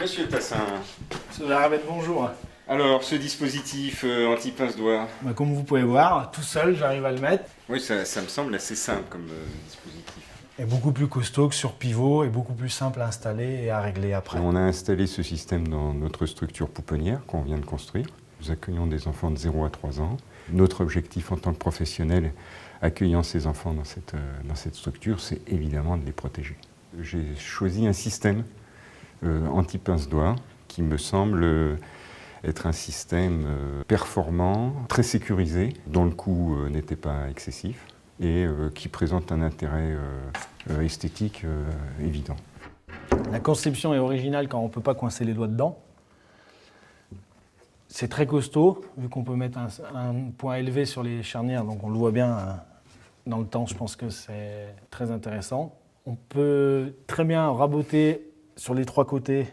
Monsieur Tassin, Monsieur Jarabet, bonjour. alors ce dispositif anti-pince-doigt, Comme vous pouvez voir, tout seul, j'arrive à le mettre. oui, ça me semble assez simple comme dispositif. Et beaucoup plus costaud que sur pivot et beaucoup plus simple à installer et à régler après. On a installé ce système dans notre structure pouponnière qu'on vient de construire. Nous accueillons des enfants de 0 à 3 ans. Notre objectif en tant que professionnel accueillant ces enfants dans cette structure, c'est évidemment de les protéger. J'ai choisi un système anti-pince-doigt qui me semble être un système performant, très sécurisé, dont le coût n'était pas excessif et qui présente un intérêt esthétique évident. La conception est originale quand on ne peut pas coincer les doigts dedans. C'est très costaud, vu qu'on peut mettre un point élevé sur les charnières, donc on le voit bien dans le temps, je pense que c'est très intéressant. On peut très bien raboter sur les trois côtés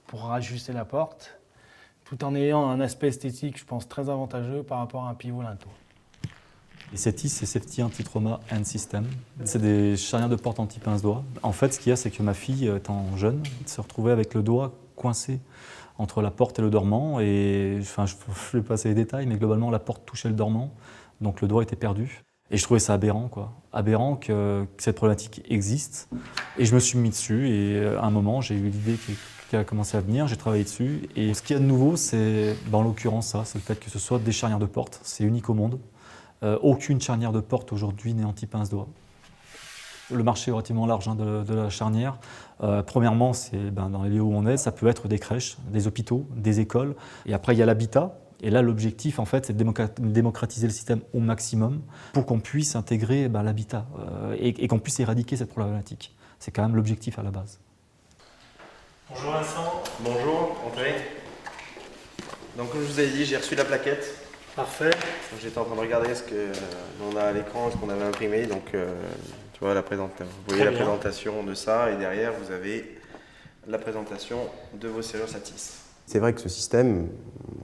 pour ajuster la porte, tout en ayant un aspect esthétique, je pense, très avantageux par rapport à un pivot linteau. Les SETI, c'est Safety Anti-Trauma Hand System. C'est des charnières de porte anti-pince-doigt. En fait, ce qu'il y a, c'est que ma fille, étant jeune, se retrouvait avec le doigt coincé entre la porte et le dormant. Et, enfin, je ne vais pas passer les détails, mais globalement, la porte touchait le dormant, donc le doigt était perdu. Et je trouvais ça aberrant, quoi. Aberrant que cette problématique existe. Et je me suis mis dessus, et à un moment, j'ai eu l'idée qui a commencé à venir, j'ai travaillé dessus. Et ce qu'il y a de nouveau, c'est, en l'occurrence, ça, c'est le fait que ce soit des charnières de porte. C'est unique au monde. Aucune charnière de porte aujourd'hui n'est anti-pince-doigt. Le marché est relativement large de la charnière. Premièrement, c'est dans les lieux où on est, ça peut être des crèches, des hôpitaux, des écoles. Et après, il y a l'habitat. Et là, l'objectif, en fait, c'est de démocratiser le système au maximum pour qu'on puisse intégrer l'habitat et qu'on puisse éradiquer cette problématique. C'est quand même l'objectif à la base. Bonjour Vincent. Bonjour André. Donc comme je vous avais dit, j'ai reçu la plaquette. Parfait. Donc, j'étais en train de regarder ce qu'on a à l'écran, ce qu'on avait imprimé. Donc tu vois vous voyez la présentation de ça et derrière vous avez la présentation de vos serrures Satis. C'est vrai que ce système,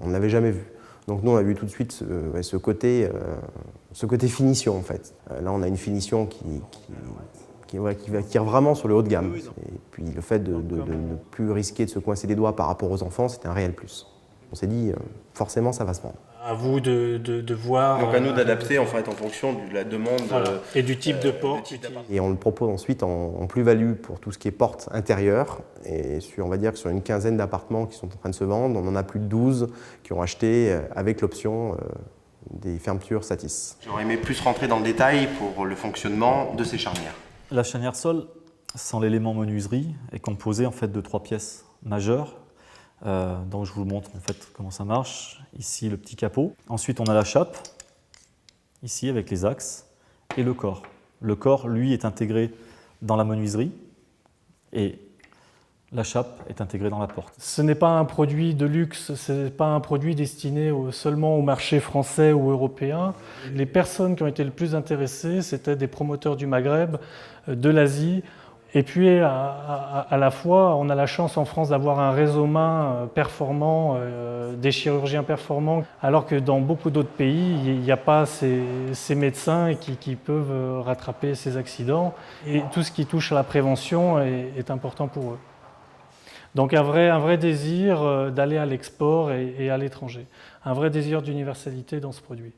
on ne l'avait jamais vu. Donc nous on a vu tout de suite ce côté finition en fait. Là on a une finition qui tire vraiment sur le haut de gamme. Et puis le fait de ne plus risquer de se coincer les doigts par rapport aux enfants, c'était un réel plus. On s'est dit, forcément, ça va se vendre. À vous de voir. Donc à nous d'adapter en fait en fonction de la demande. Voilà. Et du type de porte. Et on le propose ensuite en plus-value pour tout ce qui est porte intérieure. Et on va dire que sur une quinzaine d'appartements qui sont en train de se vendre, on en a plus de 12 qui ont acheté avec l'option des fermetures Satis. J'aurais aimé plus rentrer dans le détail pour le fonctionnement de ces charnières. La charnière sol, sans l'élément menuiserie, est composée en fait de 3 pièces majeures. Donc je vous montre en fait comment ça marche. Ici le petit capot. Ensuite on a la chape, ici avec les axes, et le corps. Le corps, lui, est intégré dans la menuiserie et la chape est intégrée dans la porte. Ce n'est pas un produit de luxe, ce n'est pas un produit destiné seulement au marché français ou européen. Les personnes qui ont été le plus intéressées, c'était des promoteurs du Maghreb, de l'Asie. Et puis à la fois, on a la chance en France d'avoir un réseau main performant, des chirurgiens performants, alors que dans beaucoup d'autres pays, il n'y a pas ces médecins qui peuvent rattraper ces accidents. Et tout ce qui touche à la prévention est important pour eux. Donc un vrai désir d'aller à l'export et à l'étranger, un vrai désir d'universalité dans ce produit.